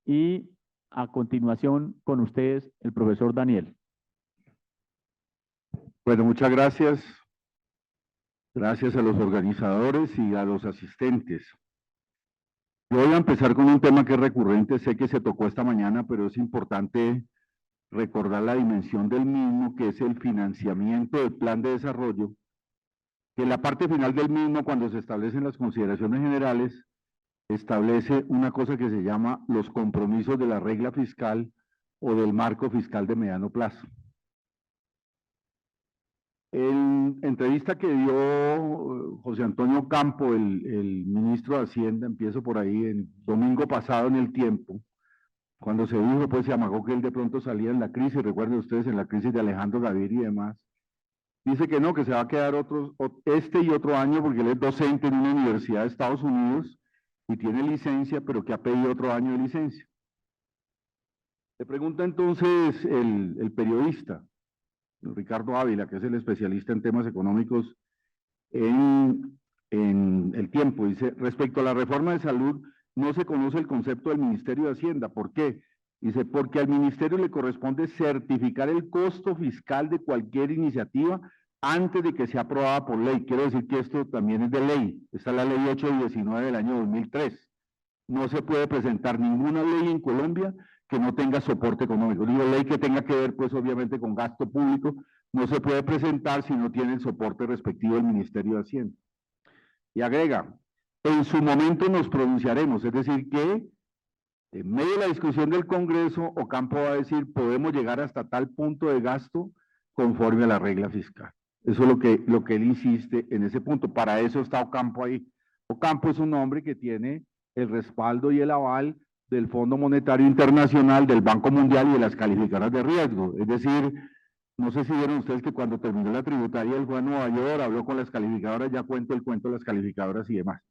y a continuación con ustedes el profesor Daniel. Bueno, muchas gracias. Gracias a los organizadores y a los asistentes. Yo voy a empezar con un tema que es recurrente, sé que se tocó esta mañana, pero es importante recordar la dimensión del mismo, que es el financiamiento del plan de desarrollo, que en la parte final del mismo, cuando se establecen las consideraciones generales, establece una cosa que se llama los compromisos de la regla fiscal o del marco fiscal de mediano plazo. En entrevista que dio José Antonio Campo, el ministro de Hacienda, empiezo por ahí, el domingo pasado en El Tiempo, cuando se dijo, pues se amagó que él de pronto salía en la crisis, recuerden ustedes, en la crisis de Alejandro Gaviria y demás, dice que no, que se va a quedar este y otro año porque él es docente en una universidad de Estados Unidos y tiene licencia, pero que ha pedido otro año de licencia. Le pregunta entonces el periodista, Ricardo Ávila, que es el especialista en temas económicos en El Tiempo, dice, respecto a la reforma de salud, no se conoce el concepto del Ministerio de Hacienda. ¿Por qué? Dice, porque al Ministerio le corresponde certificar el costo fiscal de cualquier iniciativa antes de que sea aprobada por ley. Quiero decir que esto también es de ley. Esta es la ley 819 del año 2003. No se puede presentar ninguna ley en Colombia que no tenga soporte económico. Digo, ley que tenga que ver, pues, obviamente, con gasto público, no se puede presentar si no tiene el soporte respectivo del Ministerio de Hacienda. Y agrega, en su momento nos pronunciaremos, es decir, que en medio de la discusión del Congreso, Ocampo va a decir, podemos llegar hasta tal punto de gasto conforme a la regla fiscal. Eso es lo que él insiste en ese punto. Para eso está Ocampo ahí. Ocampo es un hombre que tiene el respaldo y el aval del Fondo Monetario Internacional, del Banco Mundial y de las calificadoras de riesgo. Es decir, no sé si vieron ustedes que cuando terminó la tributaria, él fue a Nueva York, habló con las calificadoras, ya cuento el cuento de las calificadoras y demás.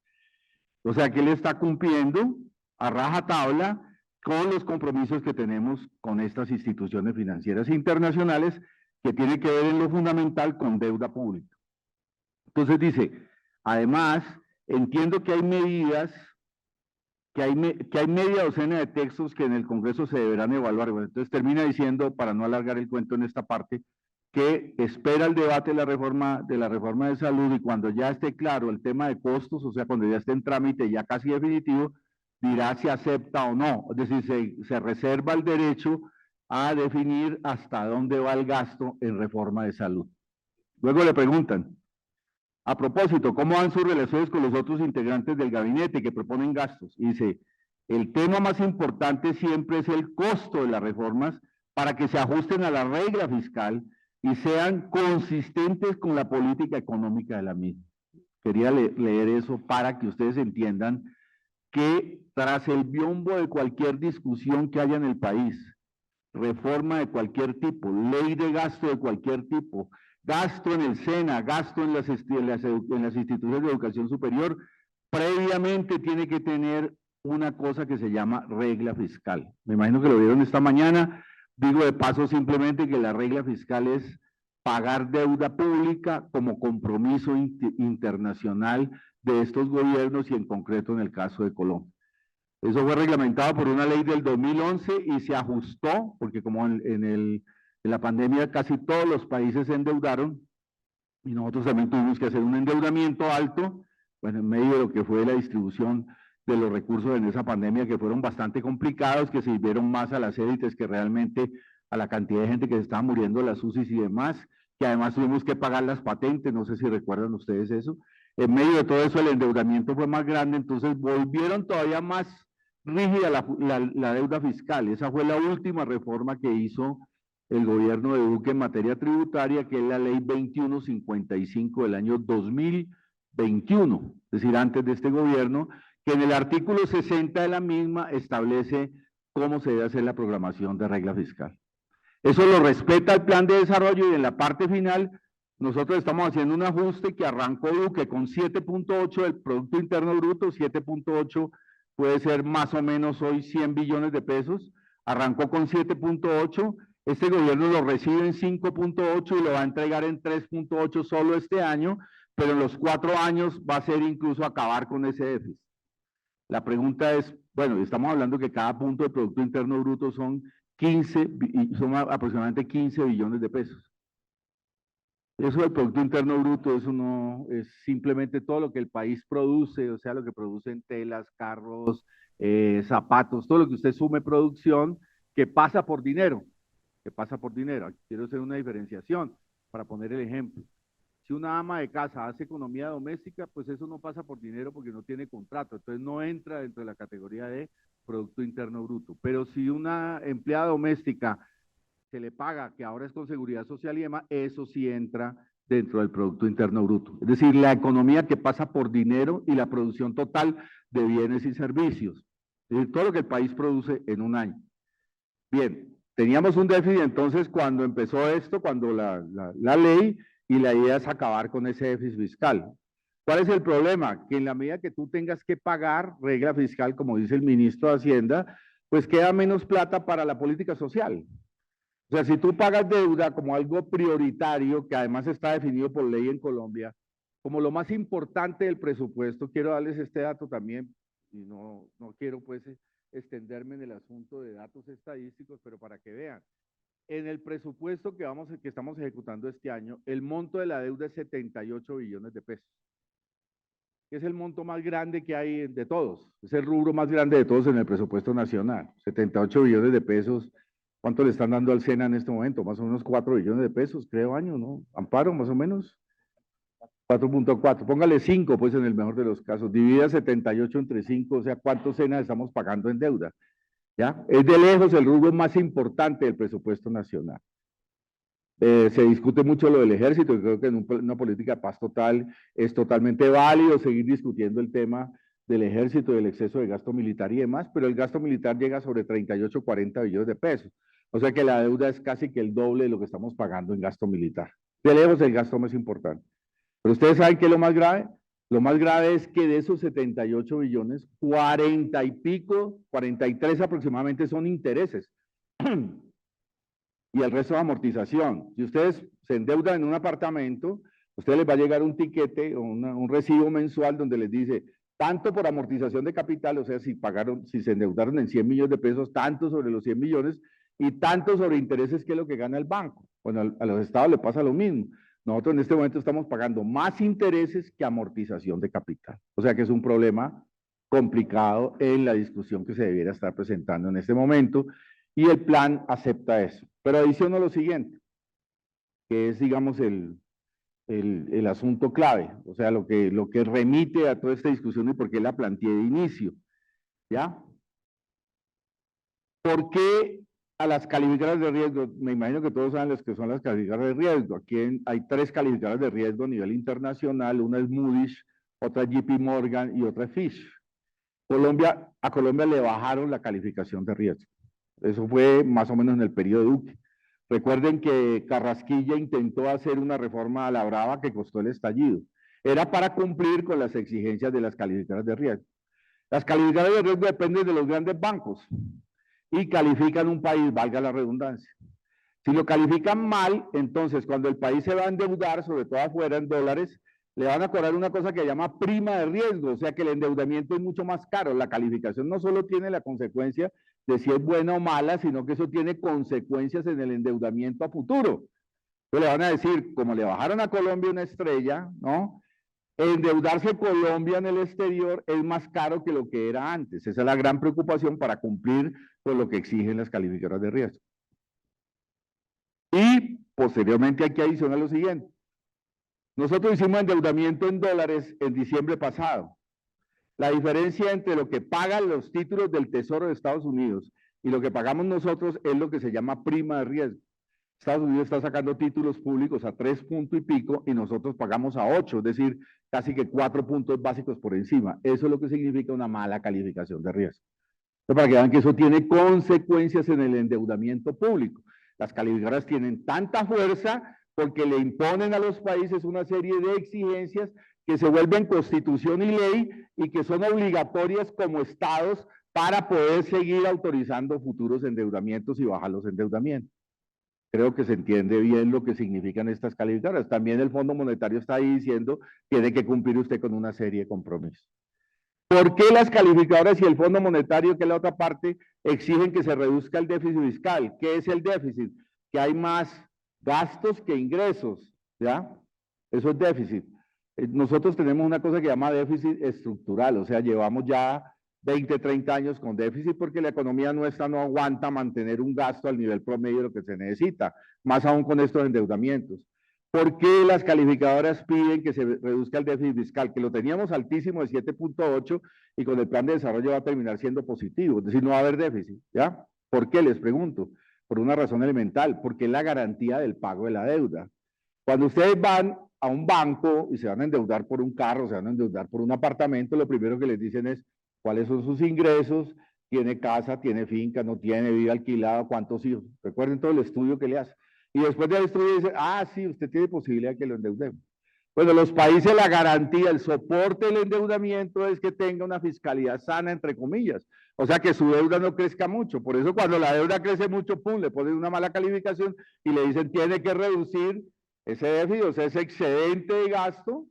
O sea que él está cumpliendo a rajatabla con los compromisos que tenemos con estas instituciones financieras internacionales que tiene que ver en lo fundamental con deuda pública. Entonces dice, además, entiendo que hay medidas, que hay media docena de textos que en el Congreso se deberán evaluar. Bueno, entonces termina diciendo, para no alargar el cuento en esta parte, que espera el debate de la reforma de salud y cuando ya esté claro el tema de costos, o sea, cuando ya esté en trámite ya casi definitivo, dirá si acepta o no. Es decir, se reserva el derecho a definir hasta dónde va el gasto en reforma de salud. Luego le preguntan, a propósito, ¿cómo van sus relaciones con los otros integrantes del gabinete que proponen gastos? Y dice, el tema más importante siempre es el costo de las reformas para que se ajusten a la regla fiscal y sean consistentes con la política económica de la misma. Quería leer eso para que ustedes entiendan que tras el biombo de cualquier discusión que haya en el país, reforma de cualquier tipo, ley de gasto de cualquier tipo, gasto en el SENA, gasto en las instituciones de educación superior, previamente tiene que tener una cosa que se llama regla fiscal. Me imagino que lo vieron esta mañana. Digo de paso simplemente que la regla fiscal es pagar deuda pública como compromiso internacional de estos gobiernos y en concreto en el caso de Colombia. Eso fue reglamentado por una ley del 2011 y se ajustó, porque como en la pandemia casi todos los países se endeudaron y nosotros también tuvimos que hacer un endeudamiento alto, bueno, en medio de lo que fue la distribución de los recursos en esa pandemia que fueron bastante complicados, que sirvieron más a las élites que realmente a la cantidad de gente que se estaba muriendo, las UCIs y demás, que además tuvimos que pagar las patentes, no sé si recuerdan ustedes eso. En medio de todo eso el endeudamiento fue más grande, entonces volvieron todavía más rígida la deuda fiscal. Esa fue la última reforma que hizo el gobierno de Duque en materia tributaria, que es la ley 2155 del año 2021, es decir, antes de este gobierno, que en el artículo 60 de la misma establece cómo se debe hacer la programación de regla fiscal. Eso lo respeta el plan de desarrollo y en la parte final nosotros estamos haciendo un ajuste que arrancó Duque con 7.8 del Producto Interno Bruto, 7.8 puede ser más o menos hoy 100 billones de pesos, arrancó con 7.8, este gobierno lo recibe en 5.8 y lo va a entregar en 3.8 solo este año, pero en los 4 años va a ser incluso acabar con ese déficit. La pregunta es, Bueno, estamos hablando que cada punto de Producto Interno Bruto son son aproximadamente 15 billones de pesos. Eso del Producto Interno Bruto, eso no es simplemente todo lo que el país produce, o sea, lo que producen telas, carros, zapatos, todo lo que usted sume producción que pasa por dinero, que pasa por dinero. Aquí quiero hacer una diferenciación para poner el ejemplo. Si una ama de casa hace economía doméstica, pues eso no pasa por dinero porque no tiene contrato, entonces no entra dentro de la categoría de Producto Interno Bruto. Pero si una empleada doméstica se le paga, que ahora es con seguridad social y demás, eso sí entra dentro del Producto Interno Bruto. Es decir, la economía que pasa por dinero y la producción total de bienes y servicios. Es decir, todo lo que el país produce en un año. Bien, teníamos un déficit entonces cuando empezó esto, cuando la ley, y la idea es acabar con ese déficit fiscal. ¿Cuál es el problema? Que en la medida que tú tengas que pagar regla fiscal, como dice el ministro de Hacienda, pues queda menos plata para la política social. O sea, si tú pagas deuda como algo prioritario, que además está definido por ley en Colombia, como lo más importante del presupuesto, quiero darles este dato también, y no quiero pues extenderme en el asunto de datos estadísticos, pero para que vean, en el presupuesto que estamos ejecutando este año, el monto de la deuda es 78 billones de pesos, que es el monto más grande que hay de todos, es el rubro más grande de todos en el presupuesto nacional, 78 billones de pesos. ¿Cuánto le están dando al SENA en este momento? Más o menos 4 billones de pesos, creo, año, ¿no? Amparo, más o menos. 4.4, póngale 5, pues en el mejor de los casos. Divida 78 entre 5, o sea, ¿cuánto SENA estamos pagando en deuda? ¿Ya? Es de lejos el rubro más importante del presupuesto nacional. Se discute mucho lo del ejército, y creo que en una política de paz total es totalmente válido seguir discutiendo el tema del ejército, del exceso de gasto militar y demás, pero el gasto militar llega sobre 38, 40 billones de pesos. O sea que la deuda es casi que el doble de lo que estamos pagando en gasto militar. De lejos el gasto más importante. Pero ustedes saben qué es lo más grave. Lo más grave es que de esos 78 billones, 40 y pico, 43 aproximadamente son intereses. Y el resto es amortización. Si ustedes se endeudan en un apartamento, a ustedes les va a llegar un tiquete o un recibo mensual donde les dice tanto por amortización de capital, o sea, si se endeudaron en 100 millones de pesos, tanto sobre los 100 millones y tanto sobre intereses, que es lo que gana el banco. Bueno, a los estados les pasa lo mismo. Nosotros en este momento estamos pagando más intereses que amortización de capital. O sea que es un problema complicado en la discusión que se debiera estar presentando en este momento, y el plan acepta eso. Pero adiciono lo siguiente, que es, digamos, el asunto clave, o sea, lo que remite a toda esta discusión y por qué la planteé de inicio, ¿ya? ¿Por qué a las calificadoras de riesgo? Me imagino que todos saben las que son las calificadoras de riesgo. Aquí hay 3 calificadoras de riesgo a nivel internacional, una es Moody's, otra es JP Morgan y otra es Fitch. A Colombia le bajaron la calificación de riesgo. Eso fue más o menos en el periodo de Duque. Recuerden que Carrasquilla intentó hacer una reforma a la brava que costó el estallido. Era para cumplir con las exigencias de las calificadoras de riesgo. Las calificadoras de riesgo dependen de los grandes bancos y califican un país, valga la redundancia. Si lo califican mal, entonces cuando el país se va a endeudar, sobre todo afuera en dólares, le van a cobrar una cosa que se llama prima de riesgo, o sea que el endeudamiento es mucho más caro. La calificación no solo tiene la consecuencia de si es buena o mala, sino que eso tiene consecuencias en el endeudamiento a futuro. Entonces le van a decir, como le bajaron a Colombia una estrella, ¿no? Endeudarse Colombia en el exterior es más caro que lo que era antes. Esa es la gran preocupación para cumplir con lo que exigen las calificadoras de riesgo. Y posteriormente aquí adiciona lo siguiente. Nosotros hicimos endeudamiento en dólares en diciembre pasado. La diferencia entre lo que pagan los títulos del Tesoro de Estados Unidos y lo que pagamos nosotros es lo que se llama prima de riesgo. Estados Unidos está sacando títulos públicos a 3 puntos y pico y nosotros pagamos a 8, es decir, casi que 4 puntos básicos por encima. Eso es lo que significa una mala calificación de riesgo. Entonces, para que vean que eso tiene consecuencias en el endeudamiento público. Las calificadoras tienen tanta fuerza porque le imponen a los países una serie de exigencias que se vuelven constitución y ley y que son obligatorias como estados para poder seguir autorizando futuros endeudamientos y bajar los endeudamientos. Creo que se entiende bien lo que significan estas calificadoras. También el Fondo Monetario está ahí diciendo que tiene que cumplir usted con una serie de compromisos. ¿Por qué las calificadoras y el Fondo Monetario, que es la otra parte, exigen que se reduzca el déficit fiscal? ¿Qué es el déficit? Que hay más gastos que ingresos, ¿ya? Eso es déficit. Nosotros tenemos una cosa que se llama déficit estructural, o sea, llevamos ya 20, 30 años con déficit porque la economía nuestra no aguanta mantener un gasto al nivel promedio de lo que se necesita, más aún con estos endeudamientos. ¿Por qué las calificadoras piden que se reduzca el déficit fiscal? Que lo teníamos altísimo de 7.8 y con el plan de desarrollo va a terminar siendo positivo, es decir, no va a haber déficit, ¿ya? ¿Por qué? Les pregunto. Por una razón elemental, porque es la garantía del pago de la deuda. Cuando ustedes van a un banco y se van a endeudar por un carro, se van a endeudar por un apartamento, lo primero que les dicen es cuáles son sus ingresos, tiene casa, tiene finca, no tiene, vive alquilado, cuántos hijos. Recuerden todo el estudio que le hace. Y después del estudio dicen, ah, sí, usted tiene posibilidad de que lo endeudemos. Bueno, los países, la garantía, el soporte del endeudamiento es que tenga una fiscalidad sana, entre comillas. O sea, que su deuda no crezca mucho. Por eso cuando la deuda crece mucho, pum, le ponen una mala calificación y le dicen, tiene que reducir ese déficit, o sea, ese excedente de gasto,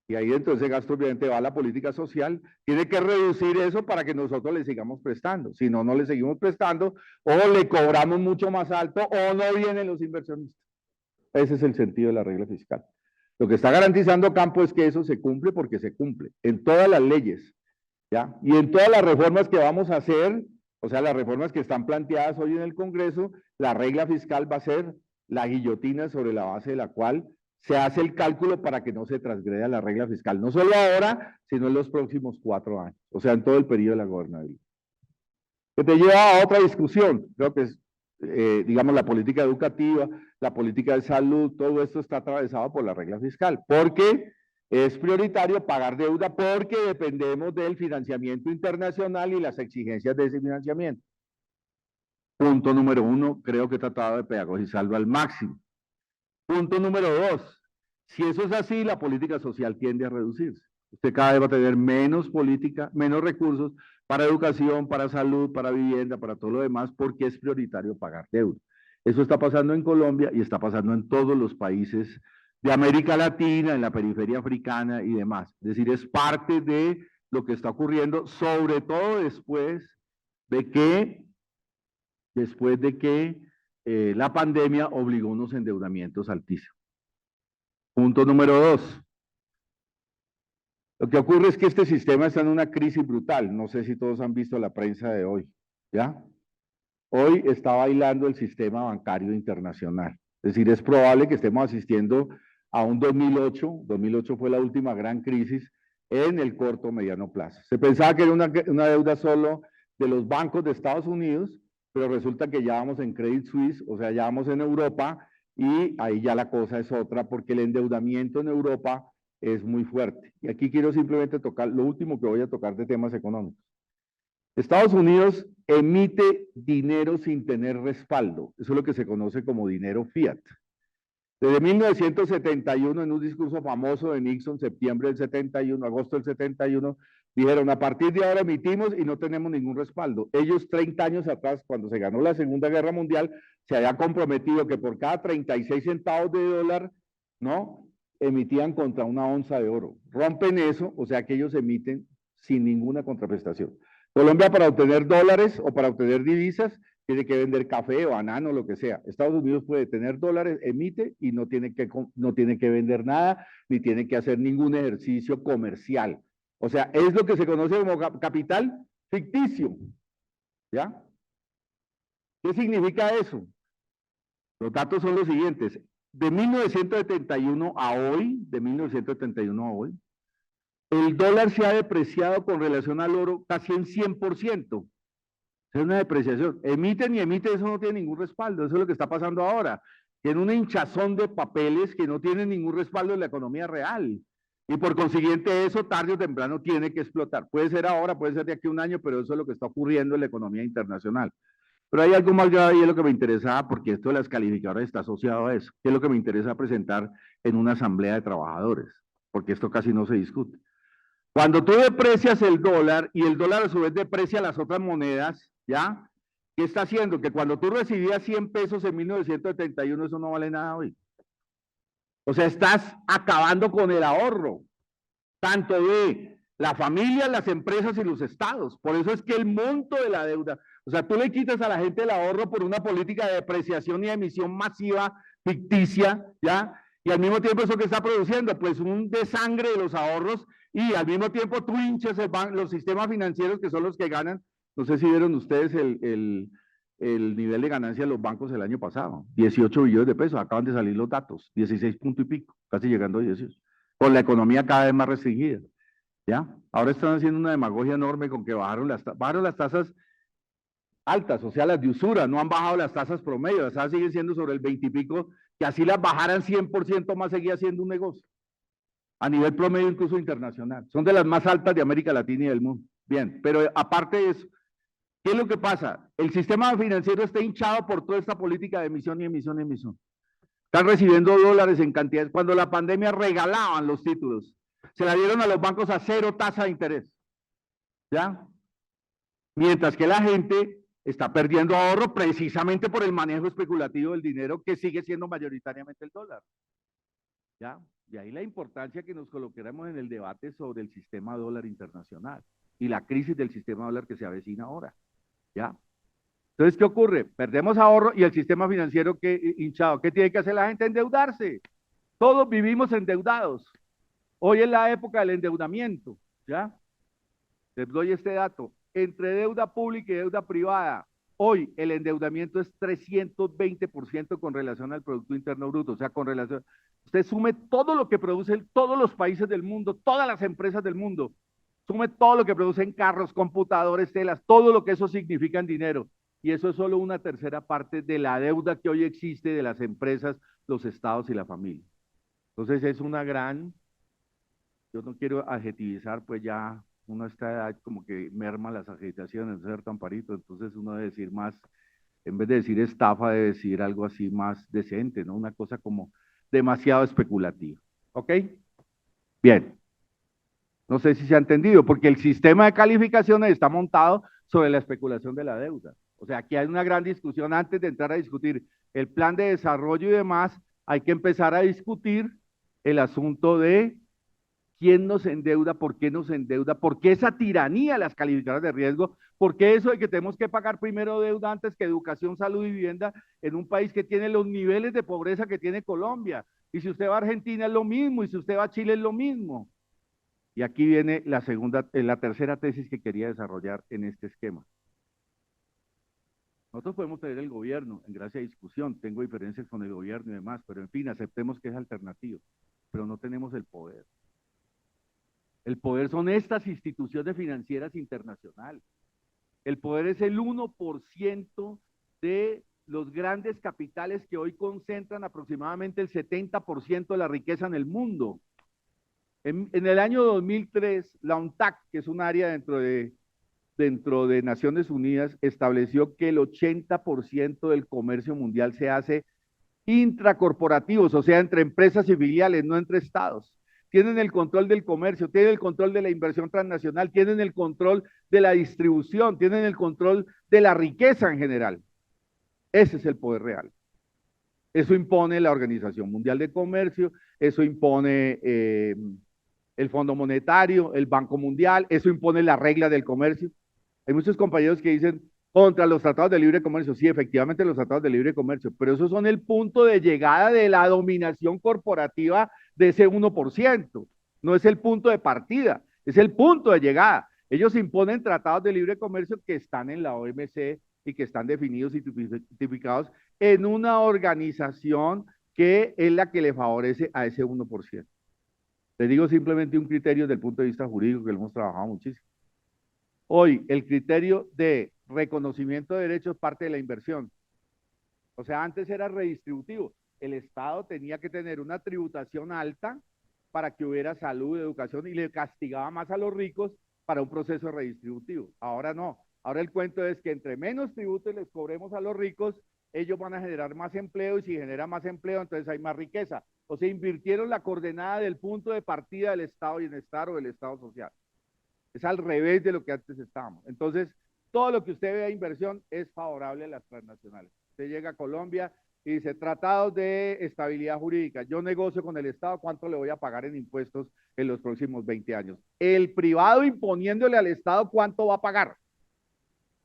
y ahí dentro de ese gasto obviamente va la política social, tiene que reducir eso para que nosotros le sigamos prestando. Si no, no le seguimos prestando, o le cobramos mucho más alto, o no vienen los inversionistas. Ese es el sentido de la regla fiscal. Lo que está garantizando Campo es que eso se cumple porque se cumple en todas las leyes, ¿ya? Y en todas las reformas que vamos a hacer, o sea, las reformas que están planteadas hoy en el Congreso, la regla fiscal va a ser la guillotina sobre la base de la cual se hace el cálculo para que no se transgreda la regla fiscal, no solo ahora, sino en los próximos 4 años, o sea, en todo el periodo de la gobernabilidad. Que te lleva a otra discusión, creo que es, digamos, la política educativa, la política de salud, todo esto está atravesado por la regla fiscal, porque es prioritario pagar deuda porque dependemos del financiamiento internacional y las exigencias de ese financiamiento. Punto número 1, creo que he tratado de pedagogizarlo al máximo. Punto número 2, si eso es así, la política social tiende a reducirse. Usted cada vez va a tener menos política, menos recursos para educación, para salud, para vivienda, para todo lo demás, porque es prioritario pagar deuda. Eso está pasando en Colombia y está pasando en todos los países de América Latina, en la periferia africana y demás. Es decir, es parte de lo que está ocurriendo, sobre todo después de que la pandemia obligó unos endeudamientos altísimos. Punto número 2. Lo que ocurre es que este sistema está en una crisis brutal. No sé si todos han visto la prensa de hoy, ¿ya? Hoy está bailando el sistema bancario internacional. Es decir, es probable que estemos asistiendo a un 2008. 2008 fue la última gran crisis en el corto o mediano plazo. Se pensaba que era una deuda solo de los bancos de Estados Unidos, pero resulta que ya vamos en Credit Suisse, o sea, ya vamos en Europa, y ahí ya la cosa es otra, porque el endeudamiento en Europa es muy fuerte. Y aquí quiero simplemente tocar lo último que voy a tocar de temas económicos. Estados Unidos emite dinero sin tener respaldo. Eso es lo que se conoce como dinero fiat. Desde 1971, en un discurso famoso de Nixon, septiembre del 71, agosto del 71, dijeron, a partir de ahora emitimos y no tenemos ningún respaldo. Ellos 30 años atrás, cuando se ganó la Segunda Guerra Mundial, se habían comprometido que por cada 36 centavos de dólar, ¿no?, emitían contra una onza de oro. Rompen eso, o sea que ellos emiten sin ninguna contraprestación. Colombia, para obtener dólares o para obtener divisas, tiene que vender café o banano, lo que sea. Estados Unidos puede tener dólares, emite y no tiene que vender nada, ni tiene que hacer ningún ejercicio comercial. O sea, es lo que se conoce como capital ficticio. ¿Ya? ¿Qué significa eso? Los datos son los siguientes. De 1971 a hoy, el dólar se ha depreciado con relación al oro casi en 100%. Es una depreciación. Emiten y emiten, eso no tiene ningún respaldo. Eso es lo que está pasando ahora. Tiene una hinchazón de papeles que no tienen ningún respaldo en la economía real. Y por consiguiente eso tarde o temprano tiene que explotar. Puede ser ahora, puede ser de aquí a un año, pero eso es lo que está ocurriendo en la economía internacional. Pero hay algo más grave y es lo que me interesaba, porque esto de las calificadoras está asociado a eso, que es lo que me interesa presentar en una asamblea de trabajadores, porque esto casi no se discute. Cuando tú deprecias el dólar y el dólar a su vez deprecia las otras monedas, ¿ya? ¿Qué está haciendo? Que cuando tú recibías 100 pesos en 1971, eso no vale nada hoy. O sea, estás acabando con el ahorro, tanto de las familias, las empresas y los estados. Por eso es que el monto de la deuda, o sea, tú le quitas a la gente el ahorro por una política de depreciación y emisión masiva, ficticia, ¿ya? Y al mismo tiempo eso que está produciendo, pues un desangre de los ahorros y al mismo tiempo tú hinchas los sistemas financieros que son los que ganan. No sé si vieron ustedes el nivel de ganancia de los bancos el año pasado, 18 billones de pesos, acaban de salir los datos, 16 puntos y pico, casi llegando a 18, con la economía cada vez más restringida. ¿Ya? Ahora están haciendo una demagogia enorme con que bajaron las tasas altas, o sea, las de usura, no han bajado las tasas promedio, las tasas siguen siendo sobre el 20 y pico, que así las bajaran 100% más seguía siendo un negocio, a nivel promedio incluso internacional. Son de las más altas de América Latina y del mundo. Bien, pero aparte de eso, ¿qué es lo que pasa? El sistema financiero está hinchado por toda esta política de emisión y emisión y emisión. Están recibiendo dólares en cantidades. Cuando la pandemia regalaban los títulos, se la dieron a los bancos a 0 tasa de interés. ¿Ya? Mientras que la gente está perdiendo ahorro precisamente por el manejo especulativo del dinero que sigue siendo mayoritariamente el dólar. ¿Ya? Y ahí la importancia que nos coloquemos en el debate sobre el sistema dólar internacional y la crisis del sistema dólar que se avecina ahora. ¿Ya? Entonces, ¿qué ocurre? Perdemos ahorro y el sistema financiero que hinchado. ¿Qué tiene que hacer la gente? Endeudarse. Todos vivimos endeudados. Hoy es la época del endeudamiento, ¿ya? Les doy este dato. Entre deuda pública y deuda privada, hoy el endeudamiento es 320% con relación al Producto Interno Bruto. O sea, con relación... Usted sume todo lo que producen todos los países del mundo, todas las empresas del mundo. Sume todo lo que producen carros, computadores, telas, todo lo que eso significa en dinero. Y eso es solo una tercera parte de la deuda que hoy existe de las empresas, los estados y la familia. Entonces es una gran, yo no quiero adjetivizar, pues ya uno a esta edad como que merma las adjetivaciones, no ser tan parito, entonces uno debe decir más, en vez de decir estafa, debe decir algo así más decente, ¿no? Una cosa como demasiado especulativa. ¿Ok? Bien. No sé si se ha entendido, porque el sistema de calificaciones está montado sobre la especulación de la deuda. O sea, aquí hay una gran discusión antes de entrar a discutir el plan de desarrollo y demás, hay que empezar a discutir el asunto de quién nos endeuda, por qué esa tiranía de las calificadoras de riesgo, por qué eso de que tenemos que pagar primero deuda antes que educación, salud y vivienda en un país que tiene los niveles de pobreza que tiene Colombia. Y si usted va a Argentina es lo mismo, y si usted va a Chile es lo mismo. Y aquí viene la tercera tesis que quería desarrollar en este esquema. Nosotros podemos tener el gobierno en gracia de discusión, tengo diferencias con el gobierno y demás, pero en fin, aceptemos que es alternativo, pero no tenemos el poder. El poder son estas instituciones financieras internacionales. El poder es el 1% de los grandes capitales que hoy concentran aproximadamente el 70% de la riqueza en el mundo. En el año 2003, la UNTAC, que es un área dentro de Naciones Unidas, estableció que el 80% del comercio mundial se hace intracorporativos, o sea, entre empresas y filiales, no entre estados. Tienen el control del comercio, tienen el control de la inversión transnacional, tienen el control de la distribución, tienen el control de la riqueza en general. Ese es el poder real. Eso impone la Organización Mundial de Comercio, eso impone el Fondo Monetario, el Banco Mundial, eso impone la regla del comercio. Hay muchos compañeros que dicen contra los tratados de libre comercio. Sí, efectivamente los tratados de libre comercio, pero esos son el punto de llegada de la dominación corporativa de ese 1%. No es el punto de partida, es el punto de llegada. Ellos imponen tratados de libre comercio que están en la OMC y que están definidos y tipificados en una organización que es la que le favorece a ese 1%. Les digo simplemente un criterio desde el punto de vista jurídico que lo hemos trabajado muchísimo. Hoy, el criterio de reconocimiento de derechos parte de la inversión. O sea, antes era redistributivo. El Estado tenía que tener una tributación alta para que hubiera salud, educación y le castigaba más a los ricos para un proceso redistributivo. Ahora no. Ahora el cuento es que entre menos tributos les cobremos a los ricos, ellos van a generar más empleo y si genera más empleo, entonces hay más riqueza. O sea, invirtieron la coordenada del punto de partida del Estado bienestar o del Estado social. Es al revés de lo que antes estábamos. Entonces, todo lo que usted vea inversión es favorable a las transnacionales. Usted llega a Colombia y dice, tratados de estabilidad jurídica. Yo negocio con el Estado cuánto le voy a pagar en impuestos en los próximos 20 años. El privado imponiéndole al Estado cuánto va a pagar.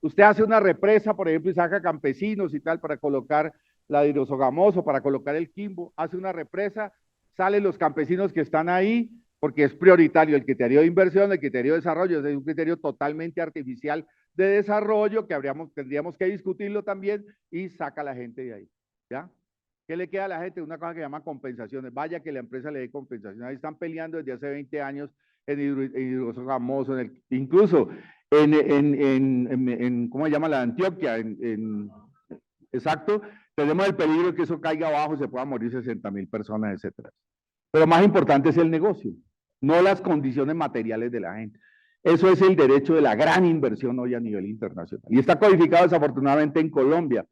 Usted hace una represa, por ejemplo, y saca campesinos y tal para colocar la hidrosogamoso, para colocar el quimbo, hace una represa, salen los campesinos que están ahí, porque es prioritario el criterio de inversión, el criterio de desarrollo, es un criterio totalmente artificial de desarrollo que tendríamos que discutirlo también, y saca a la gente de ahí, ¿ya? ¿Qué le queda a la gente? Una cosa que se llama compensaciones. Vaya que la empresa le dé compensaciones. Ahí están peleando desde hace 20 años en hidrosogamoso, incluso ¿cómo se llama? La Antioquia, exacto, tenemos el peligro de que eso caiga abajo y se puedan morir 60.000 personas, etcétera. Pero más importante es el negocio, no las condiciones materiales de la gente. Eso es el derecho de la gran inversión hoy a nivel internacional. Y está codificado desafortunadamente en Colombia,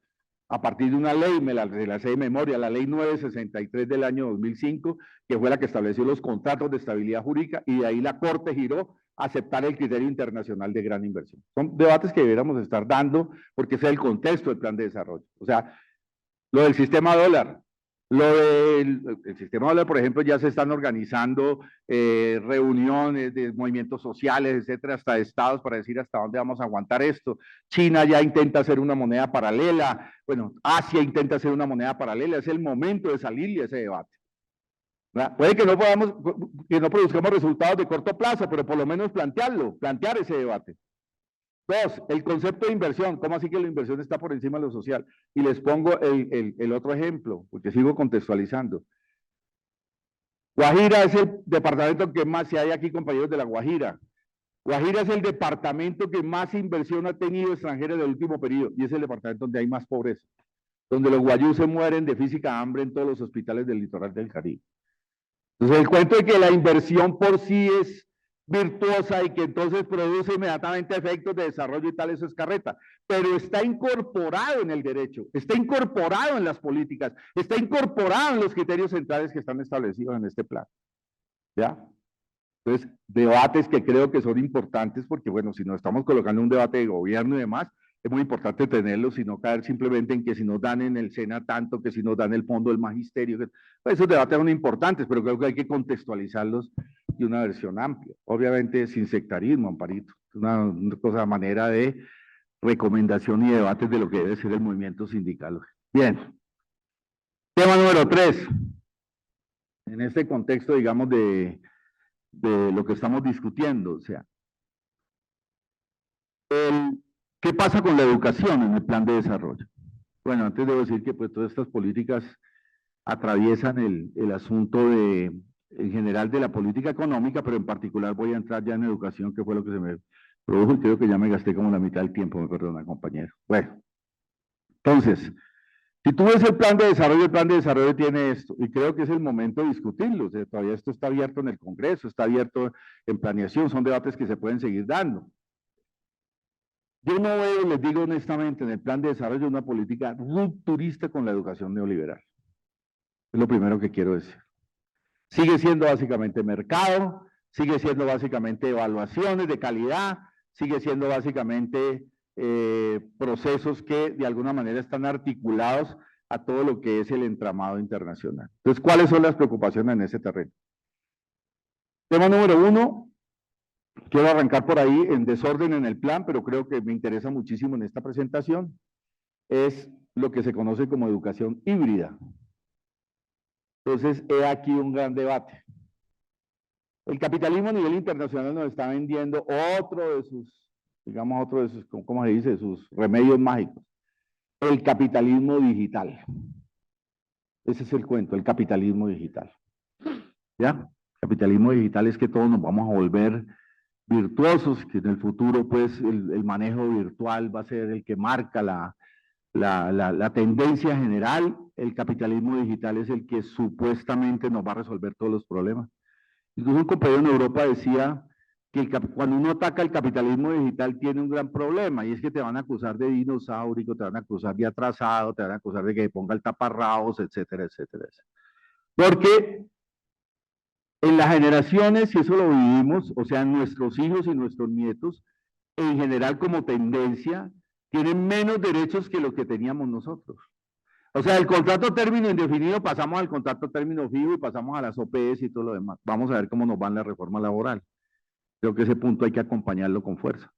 a partir de una ley, me la sé de memoria, la ley 963 del año 2005, que fue la que estableció los contratos de estabilidad jurídica, y de ahí la Corte giró a aceptar el criterio internacional de gran inversión. Son debates que deberíamos estar dando, porque ese es el contexto del plan de desarrollo. O sea, lo del sistema dólar, el sistema dólar, por ejemplo, ya se están organizando reuniones de movimientos sociales, etcétera, hasta de estados para decir hasta dónde vamos a aguantar esto. China ya intenta hacer una moneda paralela, bueno, Asia intenta hacer una moneda paralela, es el momento de salir de ese debate. ¿Verdad? Puede que no produzcamos resultados de corto plazo, pero por lo menos plantear ese debate. Dos, el concepto de inversión. ¿Cómo así que la inversión está por encima de lo social? Y les pongo el otro ejemplo, porque sigo contextualizando. Guajira es el departamento que más, si hay aquí compañeros de la Guajira, Guajira es el departamento que más inversión ha tenido extranjera en el último periodo, y es el departamento donde hay más pobreza, donde los guayús se mueren de física hambre en todos los hospitales del litoral del Caribe. Entonces, el cuento de que la inversión por sí es virtuosa y que entonces produce inmediatamente efectos de desarrollo y tal, eso es carreta, pero está incorporado en el derecho, está incorporado en las políticas, está incorporado en los criterios centrales que están establecidos en este plan, ¿ya? Entonces, debates que creo que son importantes porque, bueno, si nos estamos colocando un debate de gobierno y demás, es muy importante tenerlos y no caer simplemente en que si nos dan en el SENA tanto, que si nos dan el fondo del magisterio, pues esos debates son importantes, pero creo que hay que contextualizarlos de una versión amplia. Obviamente sin sectarismo, Amparito, una cosa, manera de recomendación y debates de lo que debe ser el movimiento sindical. Bien. Tema número 3. En este contexto, digamos, de lo que estamos discutiendo, o sea, ¿qué pasa con la educación en el plan de desarrollo? Bueno, antes debo decir que pues todas estas políticas atraviesan el asunto en general de la política económica, pero en particular voy a entrar ya en educación, que fue lo que se me produjo, y creo que ya me gasté como la mitad del tiempo, me perdona, compañero. Bueno, entonces, si tú ves el plan de desarrollo tiene esto, y creo que es el momento de discutirlo, o sea, todavía esto está abierto en el Congreso, está abierto en planeación, son debates que se pueden seguir dando. Yo no veo, les digo honestamente, en el plan de desarrollo una política rupturista con la educación neoliberal. Es lo primero que quiero decir. Sigue siendo básicamente mercado, sigue siendo básicamente evaluaciones de calidad, sigue siendo básicamente procesos que de alguna manera están articulados a todo lo que es el entramado internacional. Entonces, ¿cuáles son las preocupaciones en ese terreno? Tema número 1, quiero arrancar por ahí en desorden en el plan, pero creo que me interesa muchísimo en esta presentación, es lo que se conoce como educación híbrida. Entonces, he aquí un gran debate. El capitalismo a nivel internacional nos está vendiendo otro de sus, digamos, otro de sus, ¿cómo se dice?, sus remedios mágicos. El capitalismo digital. Ese es el cuento, el capitalismo digital. ¿Ya? Capitalismo digital es que todos nos vamos a volver virtuosos, que en el futuro, pues, el manejo virtual va a ser el que marca la tendencia general. El capitalismo digital es el que supuestamente nos va a resolver todos los problemas. Incluso un compañero en Europa decía que cuando uno ataca el capitalismo digital tiene un gran problema, y es que te van a acusar de dinosaurico, te van a acusar de atrasado, te van a acusar de que ponga el taparrabos, etcétera, etcétera, etcétera. Porque en las generaciones, y eso lo vivimos, o sea, nuestros hijos y nuestros nietos, en general como tendencia, tienen menos derechos que los que teníamos nosotros. O sea, el contrato término indefinido pasamos al contrato término fijo y pasamos a las OPS y todo lo demás. Vamos a ver cómo nos va en la reforma laboral. Creo que ese punto hay que acompañarlo con fuerza.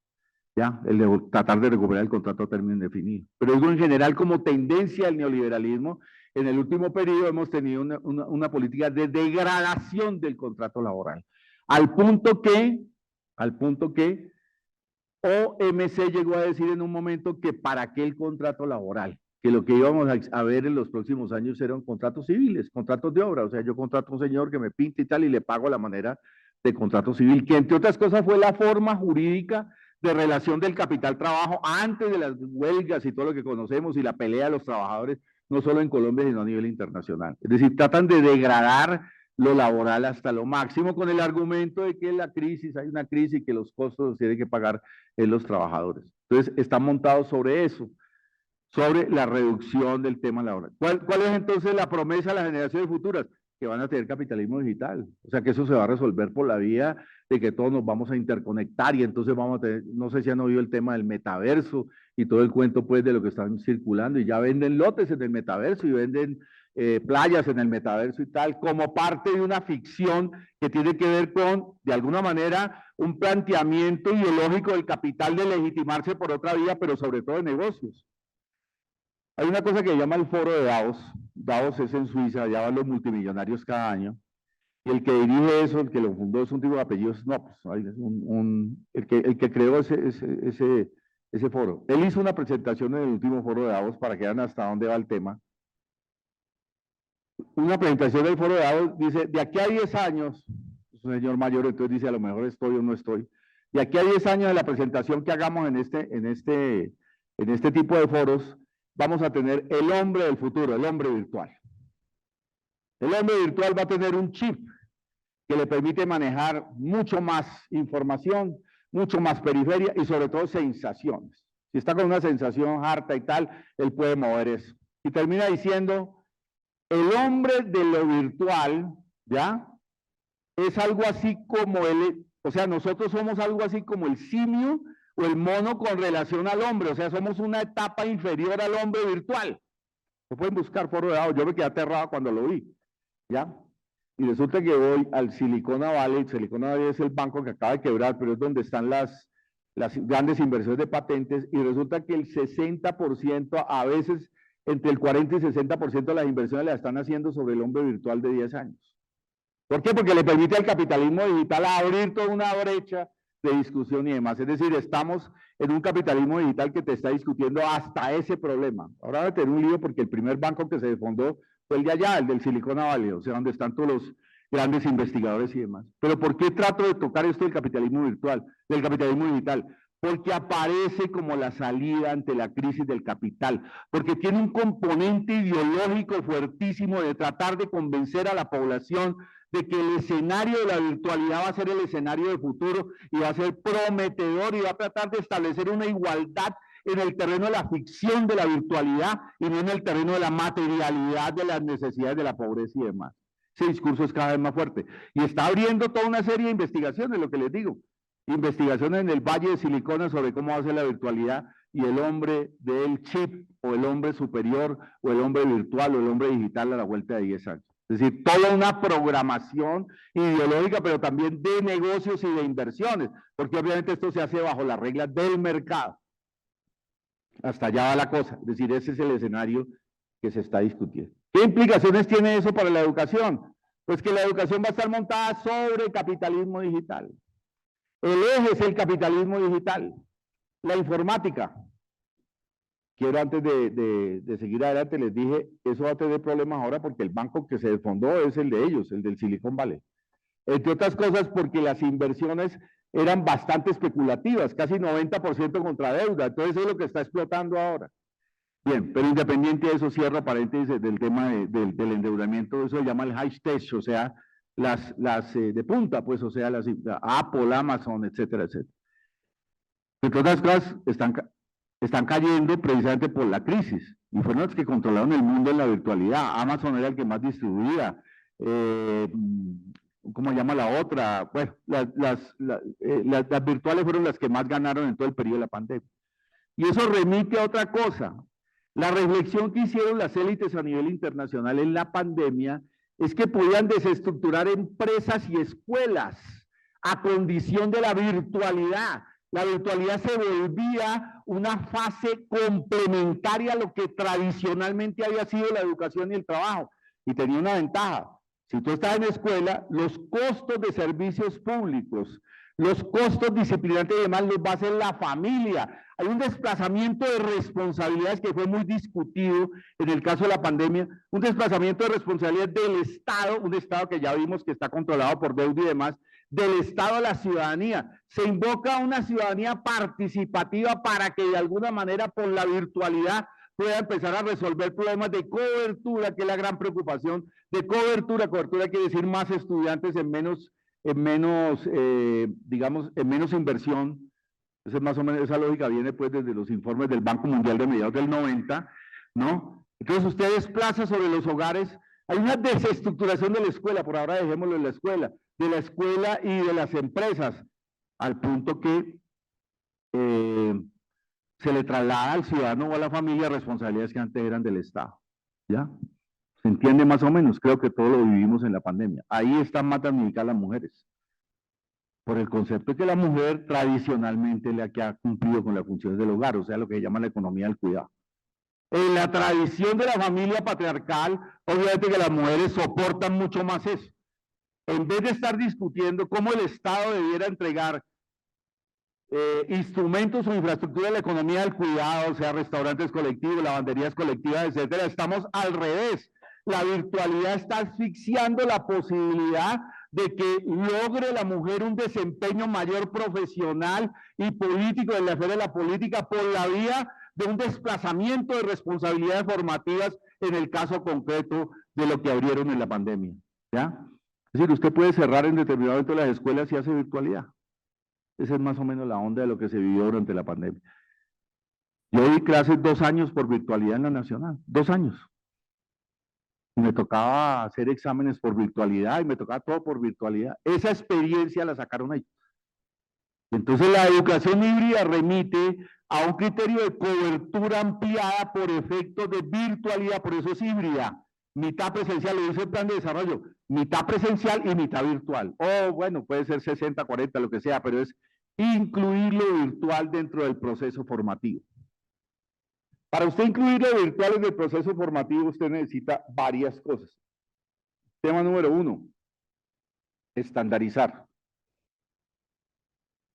¿Ya? El de tratar de recuperar el contrato término indefinido. Pero digo en general como tendencia del neoliberalismo, en el último periodo hemos tenido una política de degradación del contrato laboral. Al punto que OMC llegó a decir en un momento que para qué el contrato laboral, que lo que íbamos a ver en los próximos años eran contratos civiles, contratos de obra. O sea, yo contrato a un señor que me pinta y tal y le pago la manera de contrato civil, que entre otras cosas fue la forma jurídica de relación del capital-trabajo antes de las huelgas y todo lo que conocemos y la pelea de los trabajadores, no solo en Colombia, sino a nivel internacional. Es decir, tratan de degradar lo laboral hasta lo máximo con el argumento de que la crisis, hay una crisis y que los costos los tienen que pagar los trabajadores. Entonces, está montado sobre eso, sobre la reducción del tema laboral. ¿Cuál es entonces la promesa a las generaciones futuras? Que van a tener capitalismo digital. O sea, que eso se va a resolver por la vía de que todos nos vamos a interconectar y entonces vamos a tener, no sé si han oído el tema del metaverso y todo el cuento pues de lo que están circulando y ya venden lotes en el metaverso y venden playas en el metaverso y tal, como parte de una ficción que tiene que ver con, de alguna manera, un planteamiento ideológico del capital de legitimarse por otra vía, pero sobre todo de negocios. Hay una cosa que se llama el foro de Davos. Davos es en Suiza, allá van los multimillonarios cada año. Y el que dirige eso, el que lo fundó, es un tipo de apellidos, no, pues, el que creó ese foro. Él hizo una presentación en el último foro de Davos para que vean hasta dónde va el tema. Una presentación del foro de Davos dice, de aquí a 10 años, es un señor mayor, entonces dice, a lo mejor estoy o no estoy. De aquí a 10 años de la presentación que hagamos en este tipo de foros, vamos a tener el hombre del futuro, el hombre virtual. El hombre virtual va a tener un chip que le permite manejar mucho más información, mucho más periferia y sobre todo sensaciones. Si está con una sensación harta y tal, él puede mover eso. Y termina diciendo, el hombre de lo virtual, ¿ya? Es algo así como o sea, nosotros somos algo así como el simio o el mono con relación al hombre, o sea, somos una etapa inferior al hombre virtual. Se pueden buscar foro de Davos, yo me quedé aterrado cuando lo vi, ¿ya? Y resulta que voy al Silicon Valley. Silicon Valley es el banco que acaba de quebrar, pero es donde están las grandes inversiones de patentes, y resulta que el 60%, a veces entre el 40 y 60% de las inversiones las están haciendo sobre el hombre virtual de 10 años. ¿Por qué? Porque le permite al capitalismo digital abrir toda una brecha de discusión y demás. Es decir, estamos en un capitalismo digital que te está discutiendo hasta ese problema. Ahora va a tener un lío porque el primer banco que se defondó fue el de allá, el del Silicon Valley, o sea, donde están todos los grandes investigadores y demás. Pero ¿por qué trato de tocar esto del capitalismo virtual, del capitalismo digital? Porque aparece como la salida ante la crisis del capital, porque tiene un componente ideológico fuertísimo de tratar de convencer a la población de que el escenario de la virtualidad va a ser el escenario de futuro y va a ser prometedor y va a tratar de establecer una igualdad en el terreno de la ficción de la virtualidad y no en el terreno de la materialidad de las necesidades de la pobreza y demás. Ese discurso es cada vez más fuerte y está abriendo toda una serie de investigaciones, lo que les digo, investigaciones en el Valle de Silicona sobre cómo va a ser la virtualidad y el hombre del chip o el hombre superior o el hombre virtual o el hombre digital a la vuelta de 10 años. Es decir, toda una programación ideológica, pero también de negocios y de inversiones, porque obviamente esto se hace bajo las reglas del mercado. Hasta allá va la cosa, es decir, ese es el escenario que se está discutiendo. ¿Qué implicaciones tiene eso para la educación? Pues que la educación va a estar montada sobre capitalismo digital. El eje es el capitalismo digital. La informática. Quiero antes de seguir adelante, les dije, eso va a tener problemas ahora porque el banco que se desfondó es el de ellos, el del Silicon Valley. Entre otras cosas porque las inversiones eran bastante especulativas, casi 90% contra deuda, entonces eso es lo que está explotando ahora. Bien, pero independiente de eso, cierro paréntesis del tema del endeudamiento, eso se llama el high stage, o sea, las de punta, pues, o sea, las Apple, Amazon, etcétera, etcétera. Entre otras cosas, están cayendo precisamente por la crisis, y fueron los que controlaron el mundo en la virtualidad. Amazon era el que más distribuía, ¿cómo se llama la otra? Bueno, las virtuales fueron las que más ganaron en todo el periodo de la pandemia. Y eso remite a otra cosa. La reflexión que hicieron las élites a nivel internacional en la pandemia es que podían desestructurar empresas y escuelas a condición de la virtualidad. La virtualidad se volvía una fase complementaria a lo que tradicionalmente había sido la educación y el trabajo. Y tenía una ventaja. Si tú estás en escuela, los costos de servicios públicos, los costos disciplinantes y demás los va a hacer la familia. Hay un desplazamiento de responsabilidades que fue muy discutido en el caso de la pandemia, un desplazamiento de responsabilidades del Estado, un Estado que ya vimos que está controlado por deuda y demás, del Estado a la ciudadanía. Se invoca una ciudadanía participativa para que de alguna manera por la virtualidad pueda empezar a resolver problemas de cobertura, que es la gran preocupación, de cobertura. Cobertura quiere decir más estudiantes en menos inversión. Esa, más o menos, esa lógica viene pues desde los informes del Banco Mundial de mediados del 90, ¿no? Entonces usted desplaza sobre los hogares, hay una desestructuración de la escuela, por ahora dejémoslo en la escuela y de las empresas, al punto que se le traslada al ciudadano o a la familia responsabilidades que antes eran del Estado, ¿ya? ¿Se entiende más o menos? Creo que todo lo vivimos en la pandemia. Ahí están más damnificadas las mujeres, por el concepto de que la mujer tradicionalmente es la que ha cumplido con las funciones del hogar, o sea, lo que se llama la economía del cuidado. En la tradición de la familia patriarcal, obviamente que las mujeres soportan mucho más eso. En vez de estar discutiendo cómo el Estado debiera entregar instrumentos o infraestructura de la economía del cuidado, o sea, restaurantes colectivos, lavanderías colectivas, etcétera, estamos al revés. La virtualidad está asfixiando la posibilidad de que logre la mujer un desempeño mayor profesional y político en la esfera de la política por la vía de un desplazamiento de responsabilidades formativas en el caso concreto de lo que abrieron en la pandemia, ¿ya? Es decir, usted puede cerrar en determinado momento las escuelas y hace virtualidad. Esa es más o menos la onda de lo que se vivió durante la pandemia. Yo di clases 2 años por virtualidad en la Nacional, 2 años. Y me tocaba hacer exámenes por virtualidad y me tocaba todo por virtualidad. Esa experiencia la sacaron ahí. Entonces la educación híbrida remite a un criterio de cobertura ampliada por efectos de virtualidad, por eso es híbrida. Mitad presencial, lo dice el plan de desarrollo, mitad presencial y mitad virtual. O bueno, puede ser 60, 40, lo que sea, pero es incluir lo virtual dentro del proceso formativo. Para usted incluir lo virtual en el proceso formativo, usted necesita varias cosas. Tema número 1, estandarizar.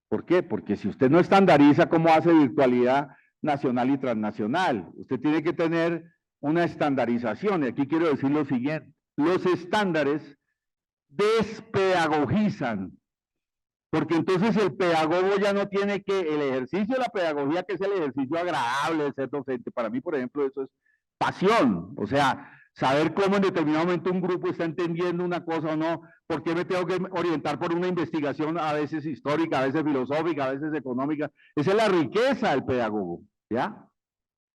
¿Por qué? Porque si usted no estandariza, ¿cómo hace virtualidad nacional y transnacional? Usted tiene que tener una estandarización, y aquí quiero decir lo siguiente: los estándares despedagogizan, porque entonces el pedagogo ya no tiene que, el ejercicio de la pedagogía, que es el ejercicio agradable de ser docente, para mí, por ejemplo, eso es pasión, o sea, saber cómo en determinado momento un grupo está entendiendo una cosa o no, por qué me tengo que orientar por una investigación a veces histórica, a veces filosófica, a veces económica. Esa es la riqueza del pedagogo, ¿ya?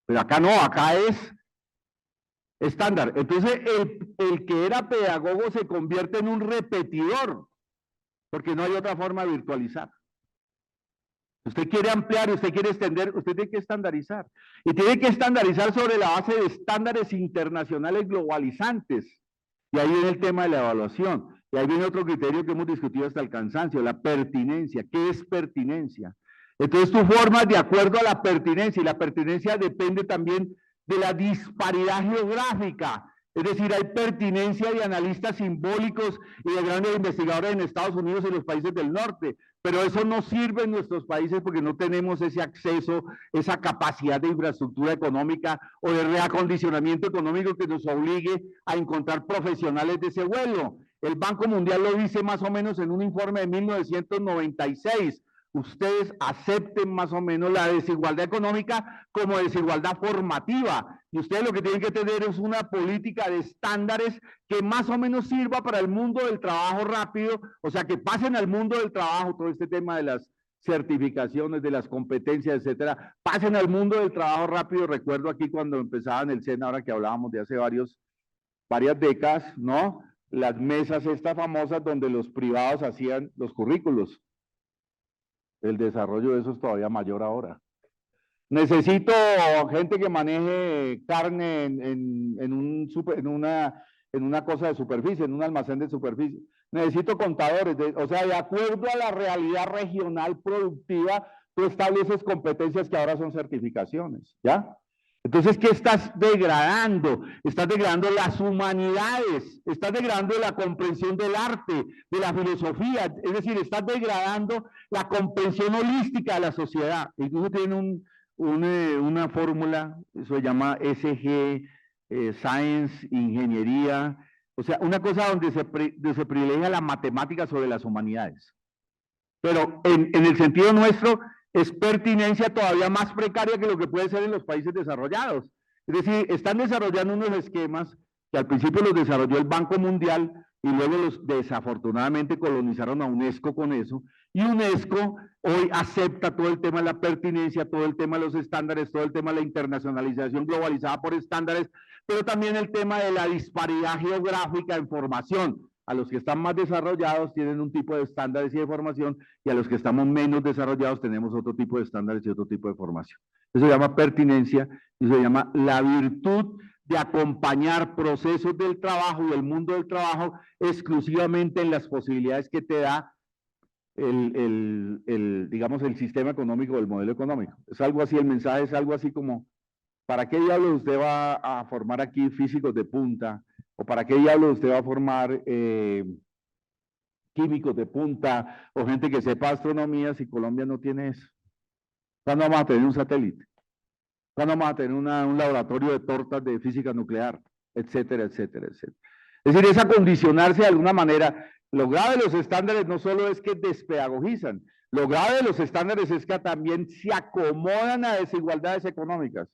Pero acá no, acá es estándar. Entonces, el que era pedagogo se convierte en un repetidor, porque no hay otra forma de virtualizar. Usted quiere ampliar, usted quiere extender, usted tiene que estandarizar. Y tiene que estandarizar sobre la base de estándares internacionales globalizantes. Y ahí viene el tema de la evaluación. Y ahí viene otro criterio que hemos discutido hasta el cansancio, la pertinencia. ¿Qué es pertinencia? Entonces tú formas de acuerdo a la pertinencia, y la pertinencia depende también de la disparidad geográfica. Es decir, hay pertinencia de analistas simbólicos y de grandes investigadores en Estados Unidos y en los países del norte, pero eso no sirve en nuestros países porque no tenemos ese acceso, esa capacidad de infraestructura económica o de reacondicionamiento económico que nos obligue a encontrar profesionales de ese vuelo. El Banco Mundial lo dice más o menos en un informe de 1996. Ustedes acepten más o menos la desigualdad económica como desigualdad formativa. Y ustedes lo que tienen que tener es una política de estándares que más o menos sirva para el mundo del trabajo rápido, o sea, que pasen al mundo del trabajo, todo este tema de las certificaciones, de las competencias, etcétera, pasen al mundo del trabajo rápido. Recuerdo aquí cuando empezaba en el SENA, ahora que hablábamos de hace varias décadas, ¿no? Las mesas estas famosas donde los privados hacían los currículos. El desarrollo de eso es todavía mayor ahora. Necesito gente que maneje carne en una cosa de superficie, en un almacén de superficie. Necesito contadores, o sea, de acuerdo a la realidad regional productiva, tú estableces competencias que ahora son certificaciones, ¿ya? Entonces, ¿qué estás degradando? Estás degradando las humanidades, estás degradando la comprensión del arte, de la filosofía, es decir, estás degradando la comprensión holística de la sociedad. Incluso tienen una fórmula, eso se llama SG, Science, Ingeniería, o sea, una cosa donde se privilegia la matemática sobre las humanidades. Pero en el sentido nuestro, es pertinencia todavía más precaria que lo que puede ser en los países desarrollados. Es decir, están desarrollando unos esquemas que al principio los desarrolló el Banco Mundial y luego los desafortunadamente colonizaron a UNESCO con eso. Y UNESCO hoy acepta todo el tema de la pertinencia, todo el tema de los estándares, todo el tema de la internacionalización globalizada por estándares, pero también el tema de la disparidad geográfica en formación. A los que están más desarrollados tienen un tipo de estándares y de formación, y a los que estamos menos desarrollados tenemos otro tipo de estándares y otro tipo de formación. Eso se llama pertinencia y se llama la virtud de acompañar procesos del trabajo y el mundo del trabajo exclusivamente en las posibilidades que te da digamos, el sistema económico o el modelo económico. Es algo así, el mensaje es algo así como, ¿para qué diablos usted va a formar aquí físicos de punta? ¿O para qué diablos usted va a formar químicos de punta o gente que sepa astronomía si Colombia no tiene eso? ¿Cuándo vamos a tener un satélite? ¿Cuándo vamos a tener un laboratorio de tortas de física nuclear? Etcétera, etcétera, etcétera. Es decir, es acondicionarse de alguna manera. Lo grave de los estándares no solo es que despedagogizan, lo grave de los estándares es que también se acomodan a desigualdades económicas.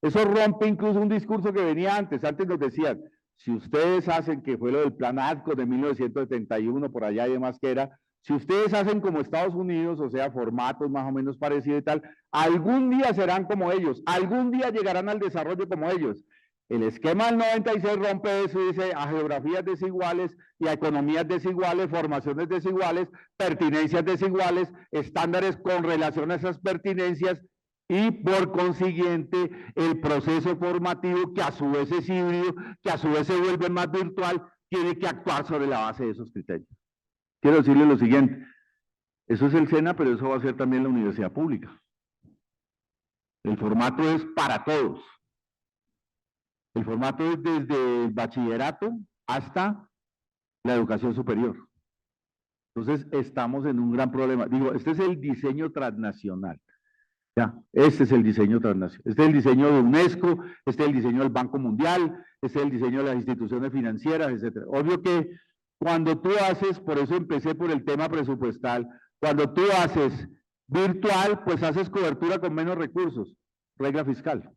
Eso rompe incluso un discurso que venía antes. Antes nos decían, si ustedes hacen, que fue lo del plan ADCO de 1971, por allá y demás que era, si ustedes hacen como Estados Unidos, o sea, formatos más o menos parecidos y tal, algún día serán como ellos, algún día llegarán al desarrollo como ellos. El esquema del 96 rompe eso y dice a geografías desiguales y a economías desiguales, formaciones desiguales, pertinencias desiguales, estándares con relación a esas pertinencias y por consiguiente el proceso formativo que a su vez es híbrido, que a su vez se vuelve más virtual, tiene que actuar sobre la base de esos criterios. Quiero decirle lo siguiente, eso es el SENA, pero eso va a ser también la universidad pública. El formato es para todos. El formato es desde el bachillerato hasta la educación superior. Entonces, estamos en un gran problema. Digo, este es el diseño transnacional. Ya, este es el diseño transnacional. Este es el diseño de UNESCO, este es el diseño del Banco Mundial, este es el diseño de las instituciones financieras, etc. Obvio que cuando tú haces, por eso empecé por el tema presupuestal, cuando tú haces virtual, pues haces cobertura con menos recursos, regla fiscal.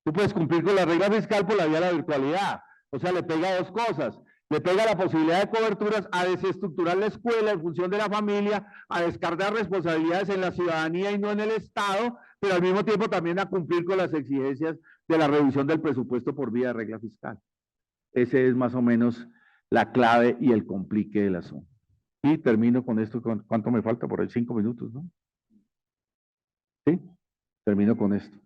Tú puedes cumplir con la regla fiscal por la vía de la virtualidad. O sea, le pega dos cosas. Le pega la posibilidad de coberturas a desestructurar la escuela en función de la familia, a descargar responsabilidades en la ciudadanía y no en el Estado, pero al mismo tiempo también a cumplir con las exigencias de la reducción del presupuesto por vía de regla fiscal. Ese es más o menos la clave y el complique del asunto. Y termino con esto. ¿Cuánto me falta? Por ahí 5 minutos, ¿no? ¿Sí? Termino con esto.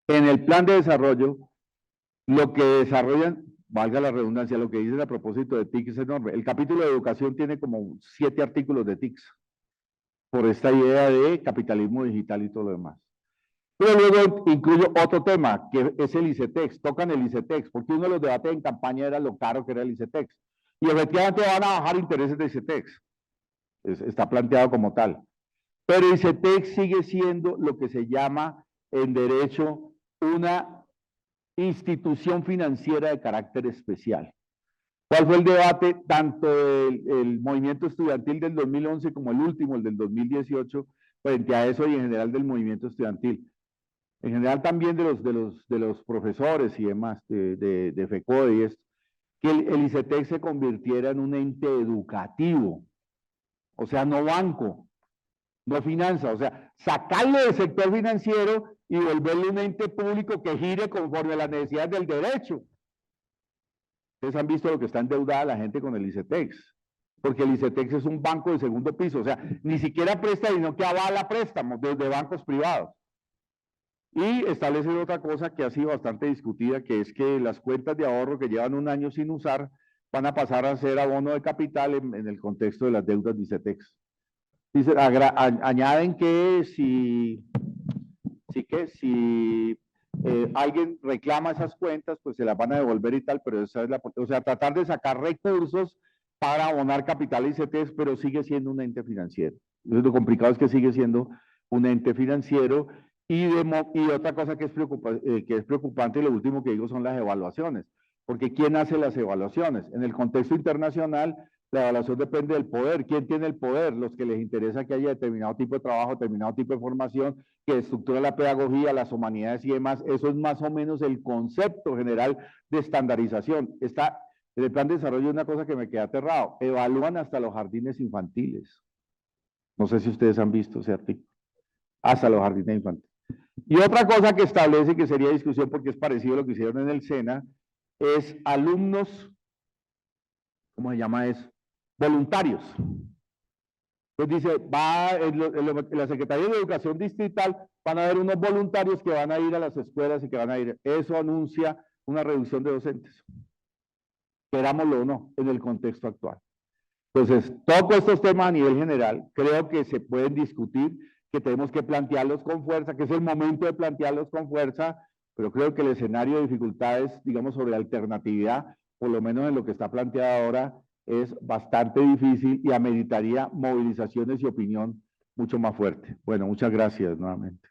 En el plan de desarrollo, lo que desarrollan, valga la redundancia, lo que dicen a propósito de TICS es enorme. El capítulo de educación tiene como 7 artículos de TICS, por esta idea de capitalismo digital y todo lo demás. Pero luego incluyo otro tema, que es el ICETEX. Tocan el ICETEX, porque uno de los debates en campaña era lo caro que era el ICETEX. Y efectivamente van a bajar intereses de ICETEX. Está planteado como tal. Pero ICETEX sigue siendo lo que se llama en derecho una institución financiera de carácter especial. ¿Cuál fue el debate tanto del movimiento estudiantil del 2011 como el último, el del 2018, frente a eso y en general del movimiento estudiantil? En general también de los profesores y demás, de FECODE y esto, que el ICETEX se convirtiera en un ente educativo, o sea, no banco, no finanza, o sea, sacarlo del sector financiero y volverlo un ente público que gire conforme a las necesidades del derecho. Ustedes han visto lo que está endeudada la gente con el ICETEX, porque el ICETEX es un banco de segundo piso, o sea, ni siquiera presta, sino que avala préstamos desde bancos privados. Y establecer otra cosa que ha sido bastante discutida, que es que las cuentas de ahorro que llevan un año sin usar van a pasar a ser abono de capital en el contexto de las deudas de ICETEX. Dice, añaden que si alguien reclama esas cuentas, pues se las van a devolver y tal, pero esa es o sea, tratar de sacar recursos para abonar capital ICETEX, pero sigue siendo un ente financiero. Entonces, lo complicado es que sigue siendo un ente financiero y otra cosa que es preocupante, y lo último que digo son las evaluaciones, porque ¿quién hace las evaluaciones? En el contexto internacional, la evaluación depende del poder. ¿Quién tiene el poder? Los que les interesa que haya determinado tipo de trabajo, determinado tipo de formación, que estructura la pedagogía, las humanidades y demás. Eso es más o menos el concepto general de estandarización. Está en el plan de desarrollo una cosa que me queda aterrado. Evalúan hasta los jardines infantiles. No sé si ustedes han visto ese artículo. Hasta los jardines infantiles. Y otra cosa que establece, que sería discusión porque es parecido a lo que hicieron en el SENA, es alumnos, ¿cómo se llama eso? Voluntarios. Entonces dice, en la Secretaría de Educación Distrital van a haber unos voluntarios que van a ir a las escuelas y que van a ir. Eso anuncia una reducción de docentes. Querámoslo o no, en el contexto actual. Entonces, todos estos temas a nivel general, creo que se pueden discutir, que tenemos que plantearlos con fuerza, que es el momento de plantearlos con fuerza, pero creo que el escenario de dificultades, digamos, sobre alternatividad, por lo menos en lo que está planteado ahora, es bastante difícil y ameritaría movilizaciones y opinión mucho más fuerte. Bueno, muchas gracias nuevamente.